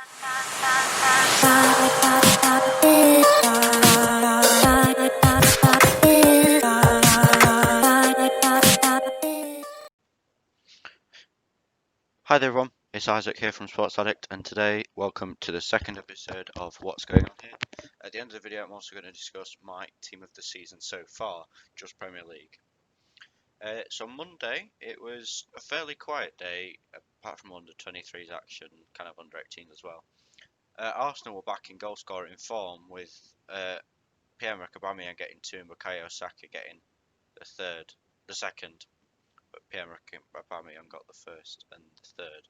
Hi there everyone, it's Isaac here from Sports Addict, and today welcome to the second episode of What's Going On Here. At the end of the video I'm also going to discuss my team of the season so far, just Premier League. So Monday, it was a fairly quiet day, apart from under 23's action, kind of under 18 as well. Arsenal were back in goal scoring form with Pierre-Emerick Aubameyang getting 2 and Bukayo Saka getting the second. But Pierre-Emerick Aubameyang got the first and the third.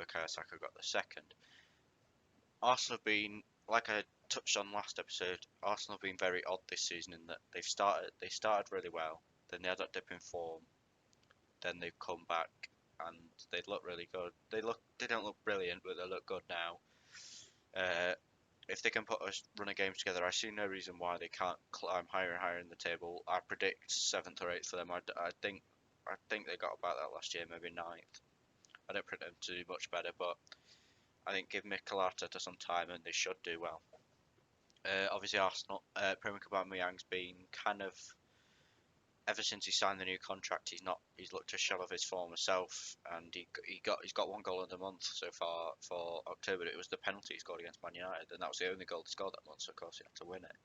Bukayo Saka got the second. Arsenal have been, like I touched on last episode, Arsenal have been very odd this season in that they started really well, then they had that dip in form, then they've come back and they look really good. They don't look brilliant, but they look good now. If they can run a game together, I see no reason why they can't climb higher and higher in the table. I predict 7th or 8th for them. I think they got about that last year, maybe 9th. I don't predict them to do much better, but I think give Mikel Arteta some time and they should do well. Obviously Arsenal, Pierre-Emerick Aubameyang's been kind of, ever since he signed the new contract, he's looked a shell of his former self, and he's got 1 goal in the month so far for October. It was the penalty he scored against Man United, and that was the only goal he scored that month, so of course he had to win it.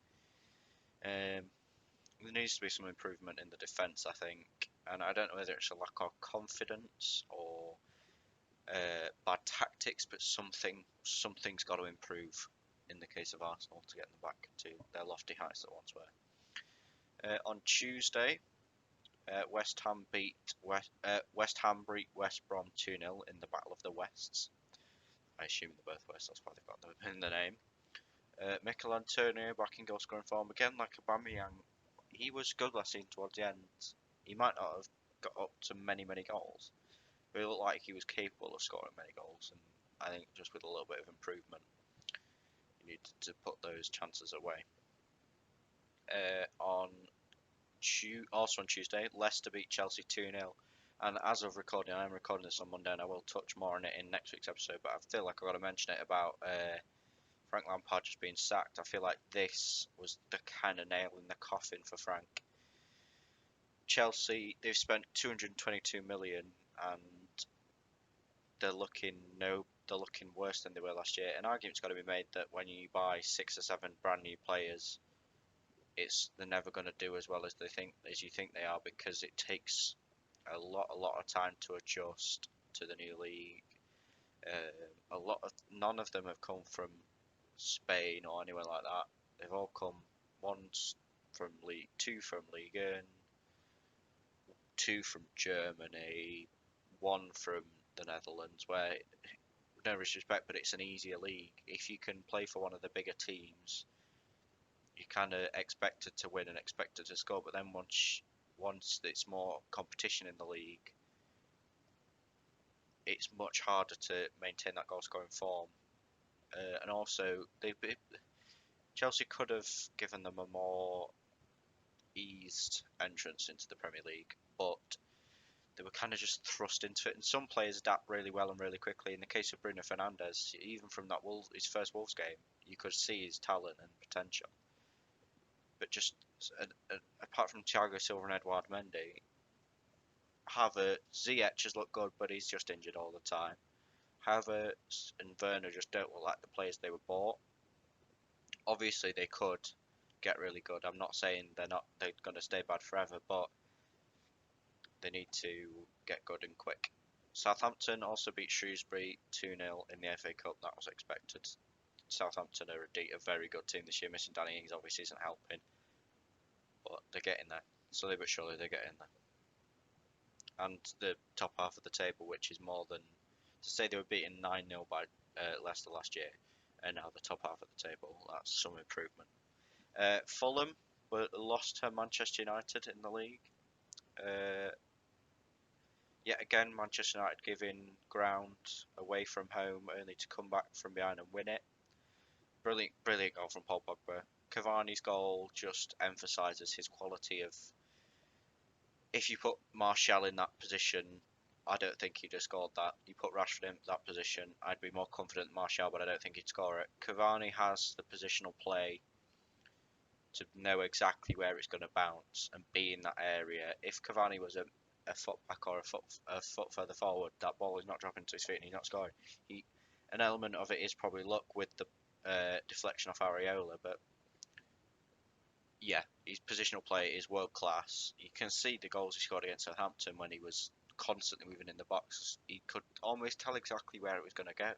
There needs to be some improvement in the defence, I think, and I don't know whether it's a lack of confidence or bad tactics, but something's got to improve in the case of Arsenal to get them back to their lofty heights that once were. On Tuesday, West Ham beat West Brom 2-0 in the Battle of the Wests. I assume they're both West, that's why they've got them in the name. Mikel Antonio back in goal scoring form again, like Aubameyang. He was good last season towards the end. He might not have got up to many goals, but it looked like he was capable of scoring many goals, and I think just with a little bit of improvement, you need to put those chances away. Also on Tuesday, Leicester beat Chelsea 2-0, and as of recording, I am recording this on Monday, and I will touch more on it in next week's episode, but I feel like I've got to mention it about Frank Lampard just being sacked. I feel like this was the kind of nail in the coffin for Frank. Chelsea, they've spent 222 million and they're looking worse than they were last year. An argument's got to be made that when you buy 6 or 7 brand new players, they're never going to do as well as you think they are, because it takes a lot of time to adjust to the new league. None of them have come from Spain or anywhere like that. They've all come, one's from League 2 from Ligue 1, 2 from Germany, 1 from the Netherlands, where, no disrespect, but it's an easier league. If you can play for one of the bigger teams, you're kind of expected to win and expected to score, but then once it's more competition in the league, it's much harder to maintain that goal scoring form. And also, Chelsea could have given them a more eased entrance into the Premier League, but they were kind of just thrust into it. And some players adapt really well and really quickly. In the case of Bruno Fernandes, even from his first Wolves game, you could see his talent and potential. But just apart from Thiago Silva and Edouard Mendy, Ziyech has looked good, but he's just injured all the time. Havertz and Werner just don't look like the players they were bought. Obviously, they could get really good. I'm not saying they're going to stay bad forever, but they need to get good and quick. Southampton also beat Shrewsbury 2-0 in the FA Cup. That was expected. Southampton are a very good team this year. Missing Danny Ings obviously isn't helping, but they're getting there. Slowly but surely they're getting there. And the top half of the table, which is more than, to say they were beaten 9-0 by Leicester last year, and now the top half of the table, that's some improvement. Fulham lost to Manchester United in the league. Yet again, Manchester United giving ground away from home, only to come back from behind and win it. Brilliant goal from Paul Pogba. Cavani's goal just emphasises his quality of, if you put Martial in that position, I don't think he'd have scored that. You put Rashford in that position, I'd be more confident than Martial, but I don't think he'd score it. Cavani has the positional play to know exactly where it's going to bounce and be in that area. If Cavani was a foot back or a foot further forward, that ball is not dropping to his feet and he's not scoring. He, an element of it is probably luck with the deflection off Areola, but yeah, his positional play is world class. You can see the goals he scored against Southampton when he was constantly moving in the box. He could almost tell exactly where it was going to go.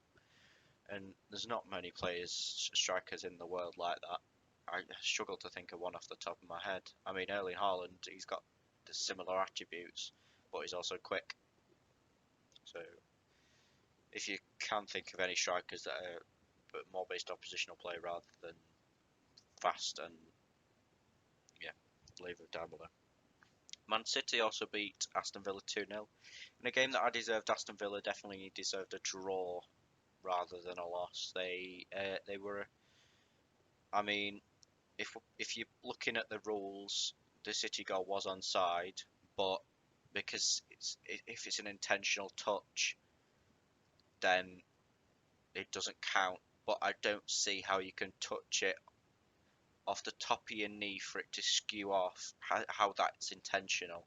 And there's not many players, strikers in the world like that. I struggle to think of one off the top of my head. I mean, Erling Haaland, he's got the similar attributes, but he's also quick. So, if you can think of any strikers that are more based on positional play rather than fast, and yeah, leave it down below. Man City also beat Aston Villa 2-0 in a game that I deserved. Aston Villa definitely deserved a draw rather than a loss. They were, I mean, if you're looking at the rules, the City goal was onside, but because if it's an intentional touch, then it doesn't count. But I don't see how you can touch it off the top of your knee for it to skew off. How that's intentional.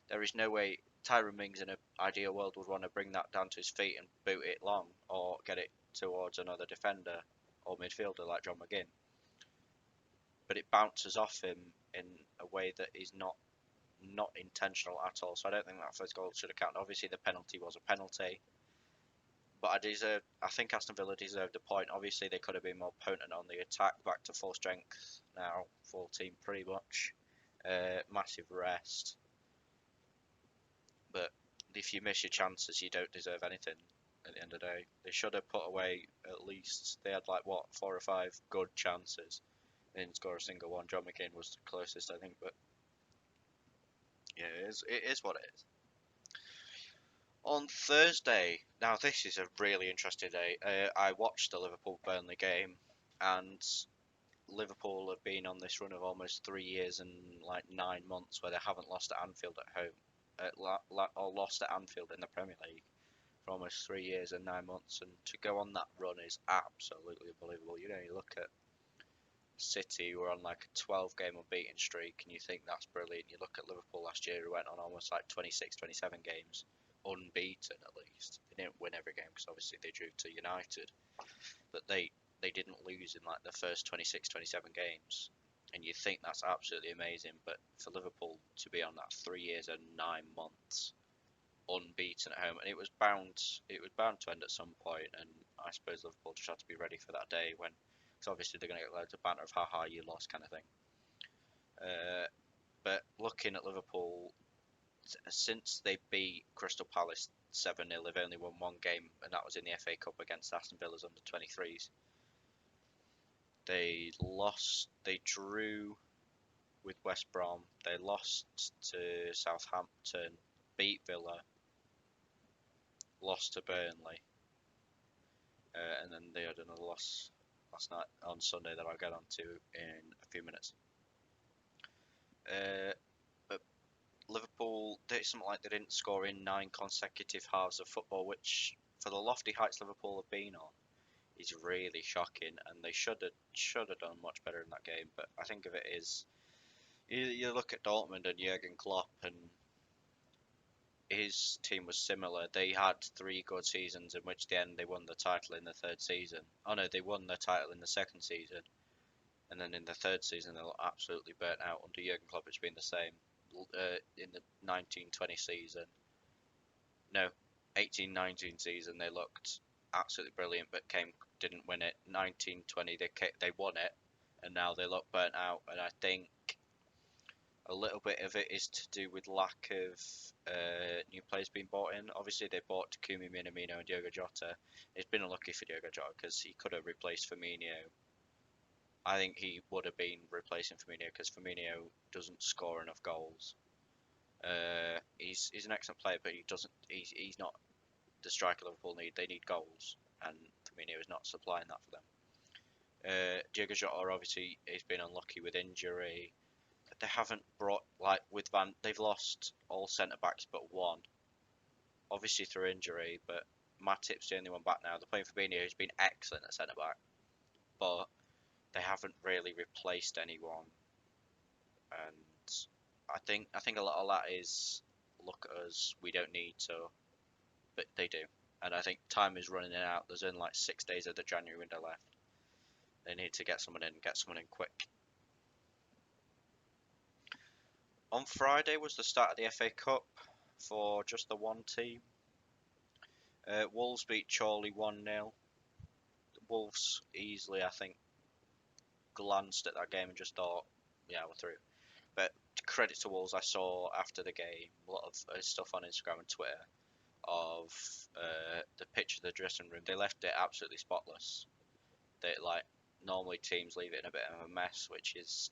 There is no way Tyrone Mings in an ideal world would want to bring that down to his feet and boot it long or get it towards another defender or midfielder like John McGinn. But it bounces off him in a way that is not intentional at all. So I don't think that first goal should have counted. Obviously, the penalty was a penalty, but I think Aston Villa deserved a point. Obviously, they could have been more potent on the attack, back to full strength now, full team pretty much. Massive rest, but if you miss your chances, you don't deserve anything. At the end of the day, they should have put away at least. They had like what 4 or 5 good chances. They didn't score a single one. John McCain was the closest, I think, but yeah, it is what it is. On Thursday, now this is a really interesting day. I watched the Liverpool Burnley game, and Liverpool have been on this run of almost 3 years and like 9 months where they haven't lost at Anfield at home, or lost at Anfield in the Premier League for almost 3 years and 9 months. And to go on that run is absolutely unbelievable. You know, you look at City were on like a 12-game unbeaten streak, and you think that's brilliant. You look at Liverpool last year, who went on almost like 26, 27 games unbeaten at least. They didn't win every game because obviously they drew to United, but they didn't lose in like the first 26, 27 games. And you think that's absolutely amazing, but for Liverpool to be on that 3 years and 9 months unbeaten at home, and it was bound to end at some point, and I suppose Liverpool just had to be ready for that day when, because obviously they're going to get loads of banter of how high you lost kind of thing. But looking at Liverpool, since they beat Crystal Palace 7-0, they've only won one game, and that was in the FA Cup against Aston Villa's under 23s. They drew with West Brom, they lost to Southampton, beat Villa, lost to Burnley, and then they had another loss last night on Sunday that I'll get onto in a few minutes. But Liverpool did something like they didn't score in 9 consecutive halves of football, which for the lofty heights Liverpool have been on is really shocking, and they should have done much better in that game. But I think of it is you look at Dortmund and Jurgen Klopp, and his team was similar. They had 3 good seasons in which they won the title in the third season. Oh no, they won the title in the second season, and then in the third season they were absolutely burnt out. Under Jurgen Klopp, it's been the same. In the 1920 season, no, 18-19 season, they looked absolutely brilliant, but didn't win it. 1920, they won it, and now they look burnt out. And I think a little bit of it is to do with lack of new players being bought in. Obviously, they bought Takumi Minamino and Diogo Jota. It's been unlucky for Diogo Jota because he could have replaced Firmino. I think he would have been replacing Firmino because Firmino doesn't score enough goals. He's an excellent player, but he's not the striker Liverpool need. They need goals, and Firmino is not supplying that for them. Diogo Jota obviously has been unlucky with injury. They haven't brought they've lost all centre backs but one, obviously through injury, but Matip's the only one back now. They're playing Fabinho, who's been excellent at centre back, but they haven't really replaced anyone. And I think a lot of that is, look at us, we don't need to, but they do. And I think time is running out. There's only like 6 days of the January window left. They need to get someone in, quick. On Friday was the start of the FA Cup for just the one team. Wolves beat Chorley 1-0. Wolves easily, I think, glanced at that game and just thought, yeah, we're through. But credit to Wolves, I saw after the game a lot of stuff on Instagram and Twitter of the pitch of the dressing room. They left it absolutely spotless. They, like, normally teams leave it in a bit of a mess, which is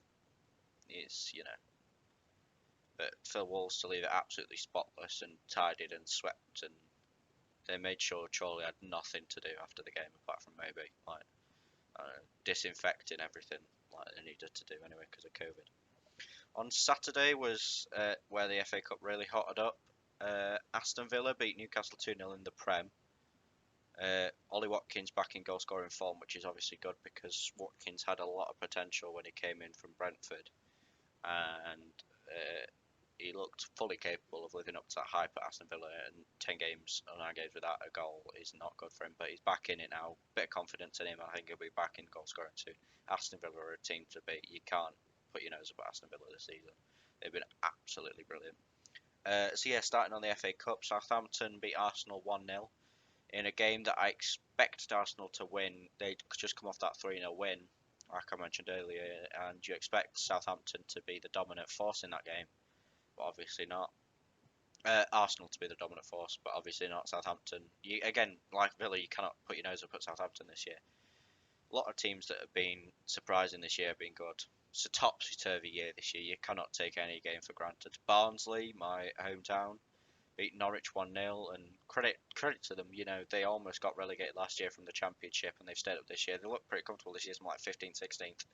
but for Wolves to leave it absolutely spotless and tidied and swept, and they made sure Chorley had nothing to do after the game apart from maybe like disinfecting everything like they needed to do anyway because of COVID. On Saturday was where the FA Cup really hotted up. Aston Villa beat Newcastle 2-0 in the Prem. Ollie Watkins back in goal scoring form, which is obviously good because Watkins had a lot of potential when he came in from Brentford, and he looked fully capable of living up to that hype at Aston Villa. And 10 games or 9 games without a goal is not good for him, but he's back in it now. Bit of confidence in him. I think he'll be back in goal scoring soon. Aston Villa are a team to beat. You can't put your nose up at Aston Villa this season. They've been absolutely brilliant. So yeah, starting on the FA Cup, Southampton beat Arsenal 1-0 in a game that I expected Arsenal to win. They'd just come off that 3-0 win, like I mentioned earlier, and you expect Southampton to be the dominant force in that game, but obviously not. Arsenal to be the dominant force, but obviously not Southampton. Again, like Villa, you cannot put your nose up at Southampton this year. A lot of teams that have been surprising this year have been good. It's a topsy-turvy year this year. You cannot take any game for granted. Barnsley, my hometown, beat Norwich 1-0, and credit to them. You know, they almost got relegated last year from the Championship, and they've stayed up this year. They look pretty comfortable this year, something like 15th, 16th.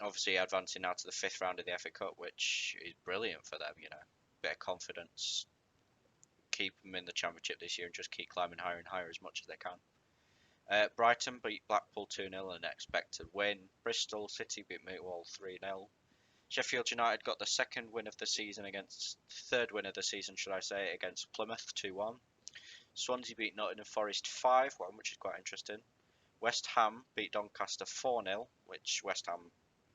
Obviously advancing now to the 5th round of the FA Cup, which is brilliant for them. You know, bit of confidence, keep them in the Championship this year, and just keep climbing higher and higher as much as they can. Brighton beat Blackpool 2-0, an expected win. Bristol City beat Millwall 3-0. Sheffield United got the second win of the season third win of the season, should I say, against Plymouth 2-1. Swansea beat Nottingham Forest 5-1, which is quite interesting. West Ham beat Doncaster 4-0, which West Ham,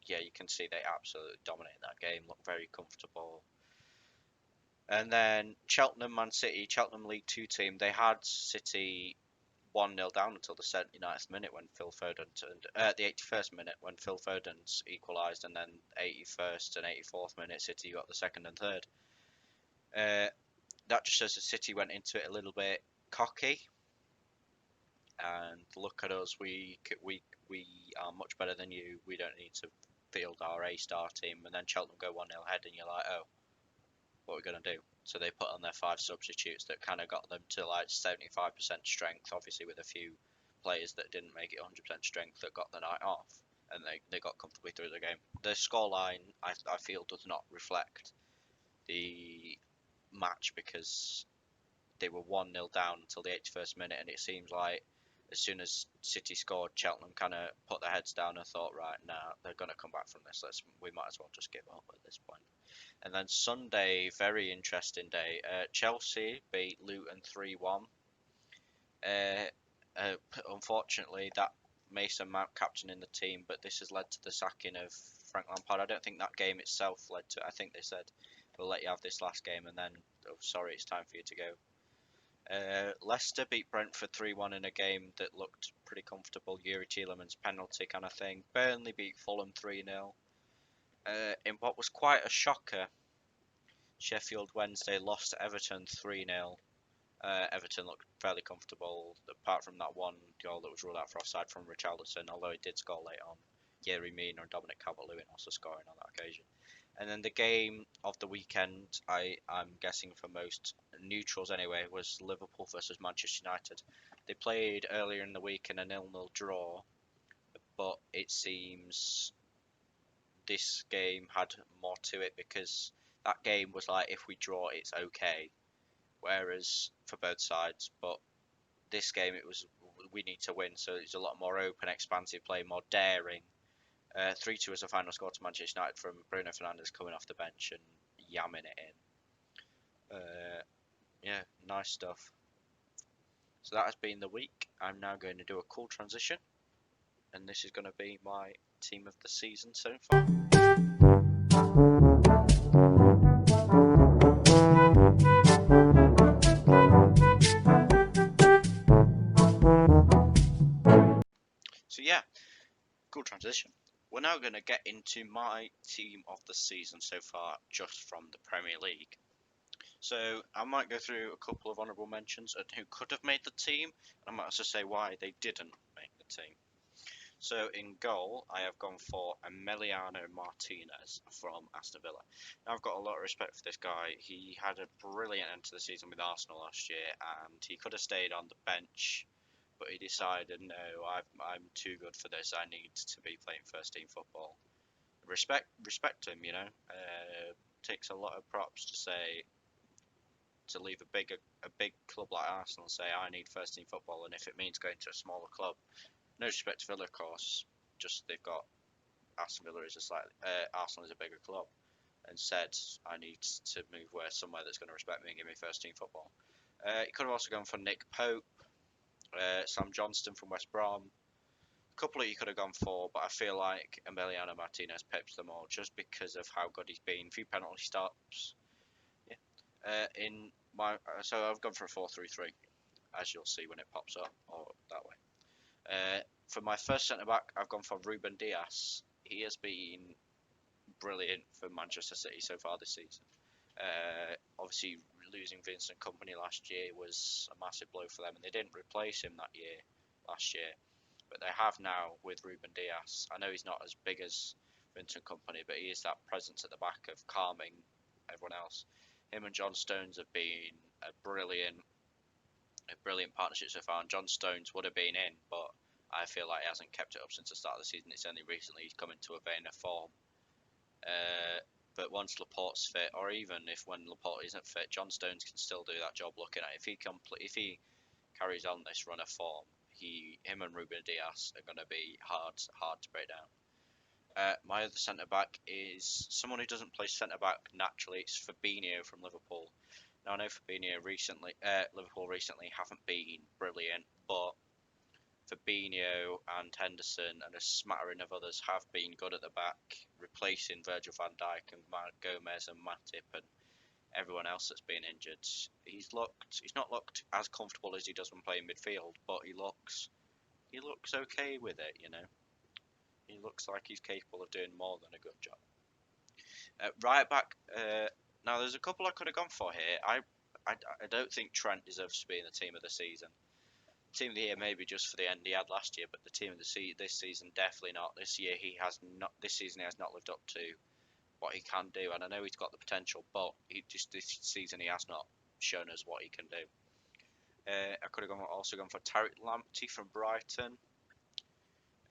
yeah, you can see they absolutely dominated that game, looked very comfortable. And then Cheltenham Man City, Cheltenham League 2 team, they had City 1-0 down until the 79th minute when Phil Foden turned, the 81st minute when Phil Foden's equalised, and then 81st and 84th minute City got the second and third. That just shows that City went into it a little bit cocky, and look at us, we are much better than you. We don't need to field our A-star team. And then Cheltenham go 1-0 ahead, and you're like, oh, what are we going to do? So they put on their 5 substitutes that kind of got them to like 75% strength, obviously with a few players that didn't make it 100% strength that got the night off, and they got comfortably through the game. The scoreline, I feel, does not reflect the match because they were 1-0 down until the 81st minute, and it seems like as soon as City scored, Cheltenham kind of put their heads down and thought, right, nah, they're going to come back from this. We might as well just give up at this point. And then Sunday, very interesting day. Chelsea beat Luton 3-1. Unfortunately, that Mason Mount captain in the team, but this has led to the sacking of Frank Lampard. I don't think that game itself led to it. I think they said, we'll let you have this last game, and then, oh, sorry, it's time for you to go. Leicester beat Brentford 3-1 in a game that looked pretty comfortable. Yuri Tielemans penalty kind of thing. Burnley beat Fulham 3-0. In what was quite a shocker, Sheffield Wednesday lost to Everton 3-0. Everton looked fairly comfortable, apart from that one goal that was ruled out for offside from Richarlison, although he did score late on. Yerry Mina and Dominic Calvert-Lewin also scoring on that occasion. And then the game of the weekend, I'm guessing for most neutrals anyway, was Liverpool versus Manchester United. They played earlier in the week in a 0-0 draw, but it seems this game had more to it because that game was like, if we draw, it's okay. whereas for both sides. But this game, it was we need to win, so it's a lot more open, expansive play, more daring. 3-2 was the final score to Manchester United from Bruno Fernandes coming off the bench and yamming it in. Yeah, nice stuff. So that has been the week. I'm now going to do a cool transition, and this is going to be my team of the season so far. So yeah, cool transition. We're now going to get into my team of the season so far, just from the Premier League. So I might go through a couple of honourable mentions and who could have made the team. I might also say why they didn't make the team. So in goal, I have gone for Emiliano Martinez from Aston Villa. Now I've got a lot of respect for this guy. He had a brilliant end to the season with Arsenal last year, and he could have stayed on the bench, but he decided, no, I'm too good for this. I need to be playing first team football. Respect him, you know. Takes a lot of props to say to leave a big club like Arsenal and say I need first team football, and if it means going to a smaller club, no disrespect to Villa, of course, just they've got Aston Villa is a slightly Arsenal is a bigger club, and said I need to move somewhere that's going to respect me and give me first team football. He could have also gone for Nick Pope, Sam Johnston from West Brom. A couple you could have gone for, but I feel like Emiliano Martinez pips them all just because of how good he's been. A few penalty stops. Yeah. In my so I've gone for a 4-3-3, as you'll see when it pops up, or that way. For my first centre back, I've gone for Ruben Dias. He has been brilliant for Manchester City so far this season. Obviously, losing Vincent Kompany last year was a massive blow for them, and they didn't replace him last year. But they have now with Ruben Dias. I know he's not as big as Vincent Kompany, but he is that presence at the back of calming everyone else. Him and John Stones have been a brilliant partnership so far, and John Stones would have been in, but I feel like he hasn't kept it up since the start of the season. It's only recently he's come into a vein of form. But once Laporte's fit, or even if when Laporte isn't fit, John Stones can still do that job. Looking at if he carries on this run of form, him and Ruben Dias are going to be hard to break down. My other centre back is someone who doesn't play centre back naturally. It's Fabinho from Liverpool. Now I know Liverpool recently haven't been brilliant, but Fabinho and Henderson and a smattering of others have been good at the back, replacing Virgil van Dijk and Gomez and Matip and everyone else that's been injured. He's not looked as comfortable as he does when playing midfield, but he looks okay with it, you know. He looks like he's capable of doing more than a good job. Right back. Now there's a couple I could have gone for here. I don't think Trent deserves to be in the team of the season. Team of the year maybe just for the end he had last year, but the team of the this season definitely not. This season he has not lived up to what he can do, and I know he's got the potential, but this season he has not shown us what he can do. I could have also gone for Tariq Lamptey from Brighton.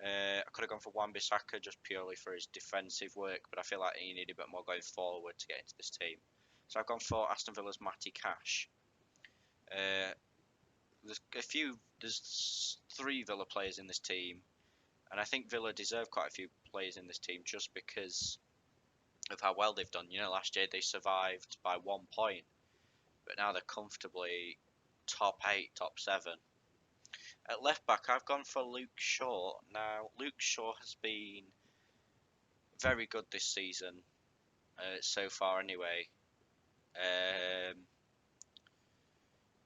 I could have gone for Wan-Bissaka just purely for his defensive work, but I feel like he needed a bit more going forward to get into this team. So I've gone for Aston Villa's Matty Cash. There's 3 Villa players in this team, and I think Villa deserve quite a few players in this team just because of how well they've done. You know, last year they survived by 1 point, but now they're comfortably top 8, top 7. At left back, I've gone for Luke Shaw. Now, Luke Shaw has been very good this season, so far anyway.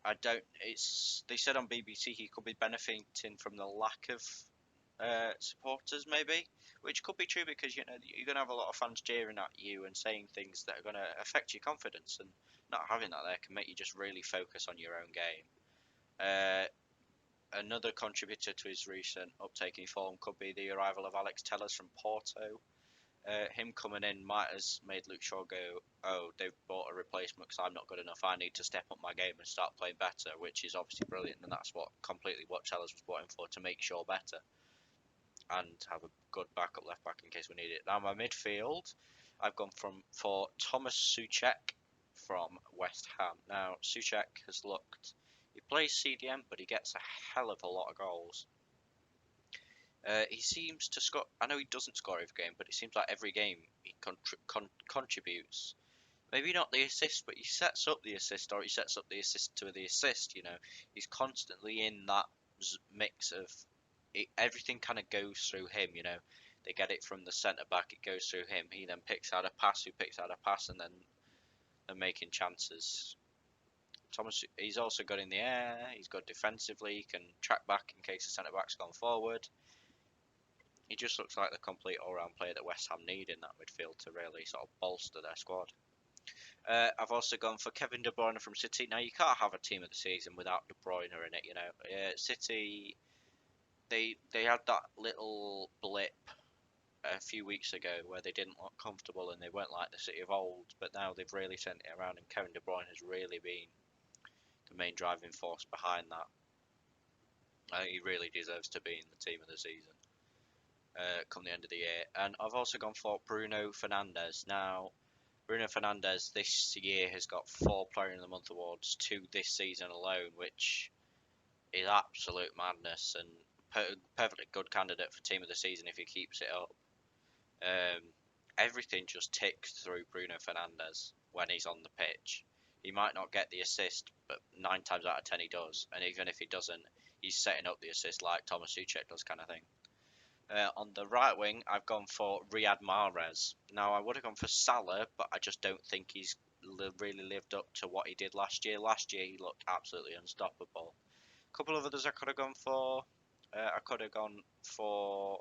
I don't. They said on BBC he could be benefiting from the lack of supporters, maybe, which could be true because you know you're gonna have a lot of fans jeering at you and saying things that are gonna affect your confidence, and not having that there can make you just really focus on your own game. Another contributor to his recent uptake in form could be the arrival of Alex Telles from Porto. Him coming in might has made Luke Shaw go, oh, they've bought a replacement because I'm not good enough. I need to step up my game and start playing better, which is obviously brilliant, and that's what Telles was brought in for, to make Shaw better and have a good backup left back in case we need it. Now my midfield, I've gone for Thomas Souček from West Ham. Now, Souček has looked. He plays CDM, but he gets a hell of a lot of goals. He seems to score. I know he doesn't score every game, but it seems like every game he contributes. Maybe not the assist, but he sets up the assist, or he sets up the assist to the assist. You know, he's constantly in that mix of it, everything kind of goes through him. You know, they get it from the centre back, it goes through him. He then picks out a pass, who picks out a pass, and then they're making chances. Thomas, he's also good in the air. He's good defensively. He can track back in case the centre back's gone forward. He just looks like the complete all-round player that West Ham need in that midfield to really sort of bolster their squad. I've also gone for Kevin De Bruyne from City. Now, you can't have a team of the season without De Bruyne in it, you know. City, they had that little blip a few weeks ago where they didn't look comfortable and they weren't like the City of old, but now they've really turned it around and Kevin De Bruyne has really been the main driving force behind that. He really deserves to be in the team of the season come the end of the year. And I've also gone for Bruno Fernandes. Now, Bruno Fernandes this year has got 4 Player of the Month awards, 2 this season alone, which is absolute madness and perfectly good candidate for Team of the Season if he keeps it up. Everything just ticks through Bruno Fernandes when he's on the pitch. He might not get the assist, but 9 times out of 10 he does. And even if he doesn't, he's setting up the assist like Thomas Souček does, kind of thing. On the right wing, I've gone for Riyad Mahrez. Now, I would have gone for Salah, but I just don't think he's really lived up to what he did last year. Last year, he looked absolutely unstoppable. A couple of others I could have gone for. I could have gone for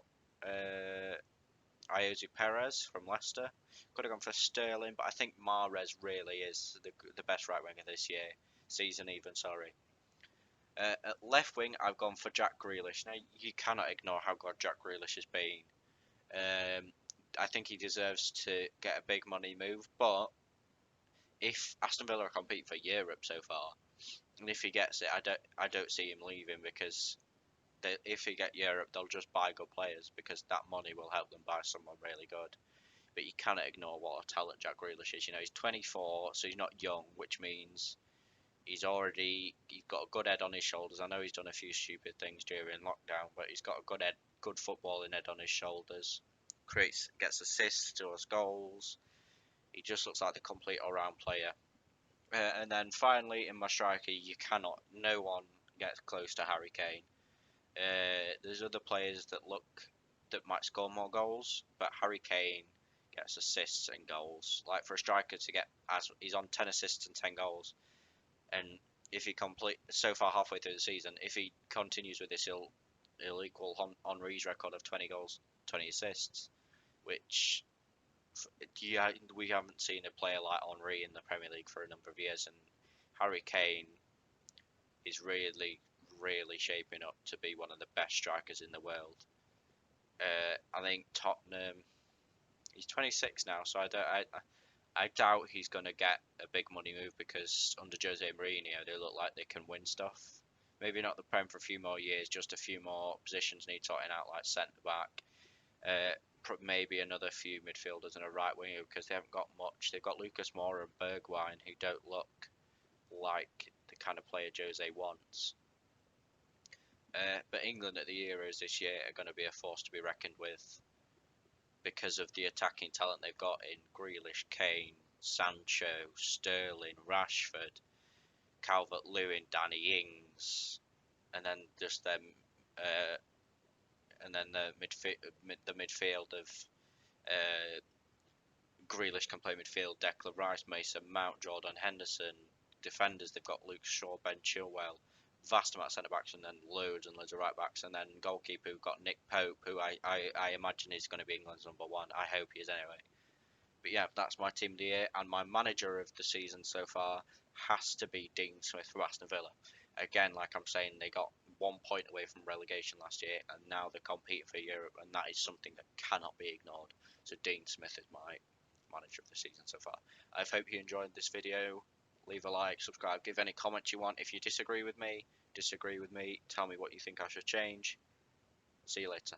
Ayoze Perez from Leicester. Could have gone for Sterling, but I think Mahrez really is the best right winger this season even, sorry. At left wing, I've gone for Jack Grealish. Now, you cannot ignore how good Jack Grealish has been. I think he deserves to get a big money move, but if Aston Villa are competing for Europe so far, and if he gets it, I don't see him leaving because if he get Europe, they'll just buy good players because that money will help them buy someone really good. But you cannot ignore what a talent Jack Grealish is. You know, he's 24, so he's not young, which means he's got a good head on his shoulders. I know he's done a few stupid things during lockdown, but he's got a good footballing head on his shoulders. Gets assists, scores goals. He just looks like the complete all-round player. And then finally, in my striker, no one gets close to Harry Kane. There's other players that might score more goals, but Harry Kane gets assists and goals. Like for a striker to get, as he's on 10 assists and 10 goals, and if he so far halfway through the season, if he continues with this, he'll equal Henry's record of 20 goals, 20 assists, which we haven't seen a player like Henry in the Premier League for a number of years, and Harry Kane is really, really shaping up to be one of the best strikers in the world. I think Tottenham, he's 26 now, so I doubt he's going to get a big money move because under Jose Mourinho, they look like they can win stuff. Maybe not the Prem for a few more years, just a few more positions need sorting out, like centre back. Maybe another few midfielders and a right winger because they haven't got much. They've got Lucas Moura and Bergwijn who don't look like the kind of player Jose wants. But England at the Euros this year are going to be a force to be reckoned with because of the attacking talent they've got in Grealish, Kane, Sancho, Sterling, Rashford, Calvert-Lewin, Danny Ings, and then just them, and then the midfield of Grealish can play midfield, Declan Rice, Mason Mount, Jordan Henderson. Defenders, they've got Luke Shaw, Ben Chilwell, vast amount of centre backs, and then loads and loads of right backs, and then goalkeeper we've got Nick Pope, who I imagine is going to be England's number 1. I hope he is anyway. But yeah, that's my team of the year, and my manager of the season so far has to be Dean Smith from Aston Villa. Again, like I'm saying, they got 1 point away from relegation last year, and now they're competing for Europe, and that is something that cannot be ignored. So Dean Smith is my manager of the season so far. I hope you enjoyed this video. Leave a like, subscribe, give any comments you want. If you disagree with me, tell me what you think I should change. See you later.